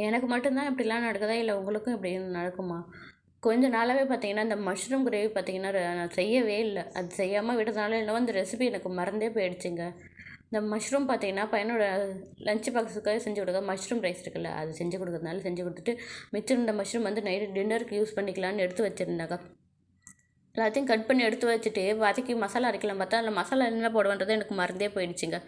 எனக்கு மட்டும்தான் இப்படிலாம் நடக்குதா இல்லை உங்களுக்கும் இப்படி நடக்குமா? கொஞ்ச நாளாவே பார்த்தீங்கன்னா, இந்த மஷ்ரூம் கிரேவி பார்த்தீங்கன்னா, நான் செய்யவே இல்ல. அது செய்யாம விட்டதுனால என்னவோ அந்த ரெசிபி எனக்கு மறந்தே போயிடுச்சுங்க. இந்த மஷ்ரூம் பார்த்தீங்கன்னா, பையனோட லஞ்ச் பாக்ஸுக்காக செஞ்சு கொடுக்க மஷ்ரூம் ரைஸ் இருக்குல்ல, அது செஞ்சு கொடுக்கறதுனால செஞ்சு கொடுத்துட்டு, மிச்சம் இருந்த மஷ்ரூம் வந்து நைட்டு டின்னருக்கு யூஸ் பண்ணிக்கலான்னு எடுத்து வச்சிருந்தாங்க. எல்லாத்தையும் கட் பண்ணி எடுத்து வச்சுட்டு, வதக்கி மசாலா அரைக்கலாம் பார்த்தா, அதில மசாலா என்ன போடுவேன்றது எனக்கு மறந்தே போயிடுச்சுங்க.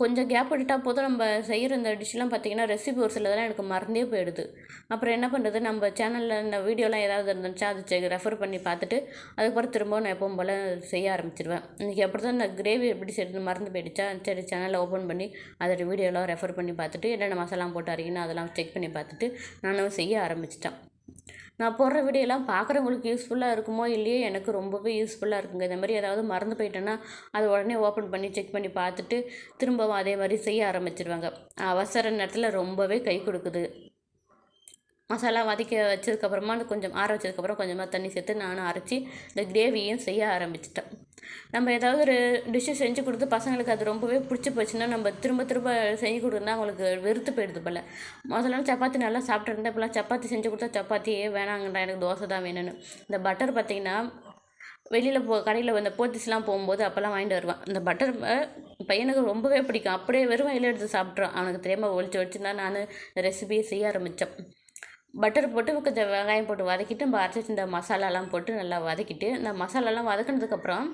கொஞ்சம் கேப் விட்டுட்டா போதும் நம்ம செய்கிற இந்த டிஷ்லாம் பார்த்தீங்கன்னா, ரெசிபி ஒரு சிலதெல்லாம் எனக்கு மறந்தே போயிடுது. அப்புறம் என்ன பண்ணுறது, நம்ம சேனலில் இந்த வீடியோலாம் ஏதாவது இருந்துச்சா, அது ரெஃபர் பண்ணி பார்த்துட்டு, அதுக்கப்புறம் திரும்பவும் நான் எப்பவும் போல் செய்ய ஆரம்பிச்சுருவேன். இன்றைக்கி அப்படி தான் இந்த கிரேவி எப்படி செய்யறது மறந்து போயிடுச்சா, சரி சேனலை ஓப்பன் பண்ணி அதோட வீடியோலாம் ரெஃபர் பண்ணி பார்த்துட்டு, என்னென்ன மசாலாலாம் போட்டு அரைக்கணும் அதெல்லாம் செக் பண்ணி பார்த்துட்டு, நானும் செய்ய ஆரம்பிச்சிட்டேன். நான் போடுற வீடியோலாம் பார்க்குறவங்களுக்கு யூஸ்ஃபுல்லாக இருக்குமோ இல்லையோ, எனக்கு ரொம்பவே யூஸ்ஃபுல்லாக இருக்குங்க. இந்த மாதிரி ஏதாவது மறந்து போயிட்டேன்னா, அதை உடனே ஓப்பன் பண்ணி செக் பண்ணி பார்த்துட்டு, திரும்பவும் அதே மாதிரி செய்ய ஆரம்பிச்சுருவாங்க. அவசர நேரத்தில் ரொம்பவே கை கொடுக்குது. மசாலா வதக்கி வச்சதுக்கப்புறமா கொஞ்சம் ஆற வச்சதுக்கப்புறம் கொஞ்சமாக தண்ணி சேர்த்து நானும் அரைச்சி இந்த கிரேவியும் செய்ய ஆரம்பிச்சிட்டேன். நம்ம ஏதாவது ஒரு டிஷ்ஷு செஞ்சு கொடுத்து பசங்களுக்கு அது ரொம்பவே பிடிச்சி போச்சுன்னா, நம்ம திரும்ப திரும்ப செஞ்சு கொடுத்தா அவங்களுக்கு வெறுத்து போயிடுது போல். முதல்லாம் சப்பாத்தி நல்லா சாப்பிட்டுருந்தேன். இப்போலாம் சப்பாத்தி செஞ்சு கொடுத்தா சப்பாத்தியே வேணாங்கடா, எனக்கு தோசை தான் வேணும்னு. இந்த பட்டர் பார்த்திங்கன்னா, வெளியில் கடையில் இந்த போத்தீஸ்லாம் போகும்போது அப்போல்லாம் வாங்கிட்டு வருவேன். இந்த பட்டர் பையனுக்கு ரொம்பவே பிடிக்கும். அப்படியே வெறும் வயலில் எடுத்து சாப்பிட்றான். அவனுக்கு தெரியாமல் ஒழிச்சு ஒழிச்சுன்னா நான் இந்த ரெசிபியை செய்ய ஆரம்பித்தேன். பட்டர் போட்டு கொஞ்சம் வெங்காயம் போட்டு வதக்கிட்டு, நம்ம அரைச்சி இந்த மசாலாலாம் போட்டு நல்லா வதக்கிட்டு, இந்த மசாலாலாம் வதக்கினதுக்கப்புறம்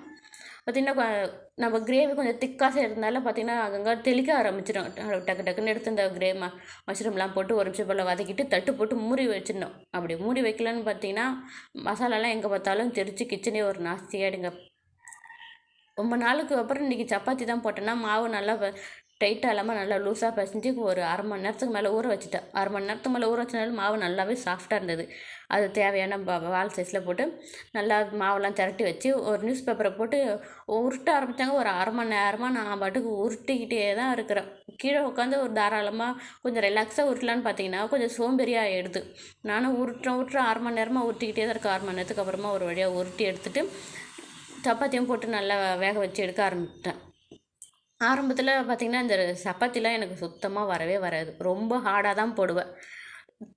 பார்த்திங்கன்னா, நம்ம கிரேவி கொஞ்சம் திக்காக செய்கிறதுனால பார்த்திங்கன்னா, அங்கங்கே தெளிக்க ஆரம்பிச்சிடும். டக்கு டக்குன்னு எடுத்து இந்த மஷ்ரூம்லாம் போட்டு ஒரு நிமிஷம் போல் வதக்கிட்டு தட்டு போட்டு மூடி வச்சிடணும். அப்படி மூடி வைக்கலன்னு பார்த்திங்கன்னா, மசாலாலாம் எங்கே பார்த்தாலும் தெரித்து கிச்சனே ஒரு நாஸ்தியாகிடுங்க. ரொம்ப நாளுக்கு அப்புறம் இன்றைக்கி சப்பாத்தி தான் போட்டேன்னா, மாவு நல்லா டைட்டாக இல்லாமல் நல்லா லூஸாக பிசைஞ்சு ஒரு 1/2 மணி நேரத்துக்கு மேலே ஊற வச்சுட்டேன். 1/2 மணி நேரத்துக்கு மேலே ஊற வச்சனால மாவு நல்லாவே சாஃப்டாக இருந்தது. அது தேவையான வால் சைஸில் போட்டு நல்லா மாவெல்லாம் திரட்டி வச்சு ஒரு நியூஸ் பேப்பரை போட்டு உருட்ட ஆரம்பித்தாங்க. ஒரு 1/2 மணி நேரமாக நான் பாட்டுக்கு உருட்டிக்கிட்டே தான் இருக்கிறேன். கீழே உட்காந்து ஒரு தாராளமாக கொஞ்சம் ரிலாக்ஸாக உருட்டலான்னு பார்த்தீங்கன்னா, கொஞ்சம் சோம்பேறியாக ஆகிடுது. நானும் உருட்டுறேன் 1/2 மணி நேரமாக உருட்டிக்கிட்டே தான் இருக்கேன். 1/2 மணி நேரத்துக்கு அப்புறமா ஒரு வழியாக உருட்டி எடுத்துகிட்டு சப்பாத்தியும் போட்டு நல்லா வேக வச்சு எடுக்க ஆரம்பிச்சிட்டேன். ஆரம்பத்தில் பார்த்திங்கன்னா, இந்த சப்பாத்திலாம் எனக்கு சுத்தமாக வரவே வராது. ரொம்ப ஹார்டாக தான் போடுவேன்.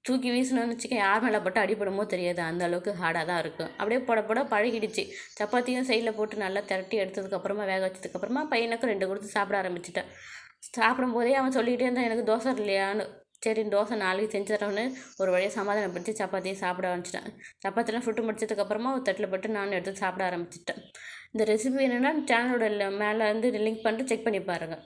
தூக்கி வீசணும்னு வச்சுக்க யார் மேலே போட்டு அடிபடுமோ தெரியாது. அந்த அளவுக்கு ஹார்டாக தான் இருக்கும். அப்படியே போட போட பழகிடுச்சு. சப்பாத்தியும் சைடில் போட்டு நல்லா திரட்டி எடுத்ததுக்கப்புறமா வேக வச்சதுக்கப்புறமா பையனுக்கு 2 கொடுத்து சாப்பிட ஆரம்பிச்சிட்டேன். சாப்பிடும்போதே அவன் சொல்லிகிட்டே இருந்தான், எனக்கு தோசை இல்லையான்னு. சரி தோசை நாளைக்கு செஞ்சு தரோன்னு ஒரு வழியாக சமாதானப்படுத்தி சப்பாத்தியை சாப்பிட ஆரம்பிச்சிட்டேன். சப்பாத்திலாம் சுட்டு முடிச்சதுக்கப்புறமா ஒரு தட்டில் போட்டு நான் எடுத்து சாப்பிட ஆரம்பிச்சிட்டேன். இந்த ரெசிபி என்னென்னா சேனலோட மேலே வந்து லிங்க் பண்ணிட்டு செக் பண்ணி பாருங்கள்.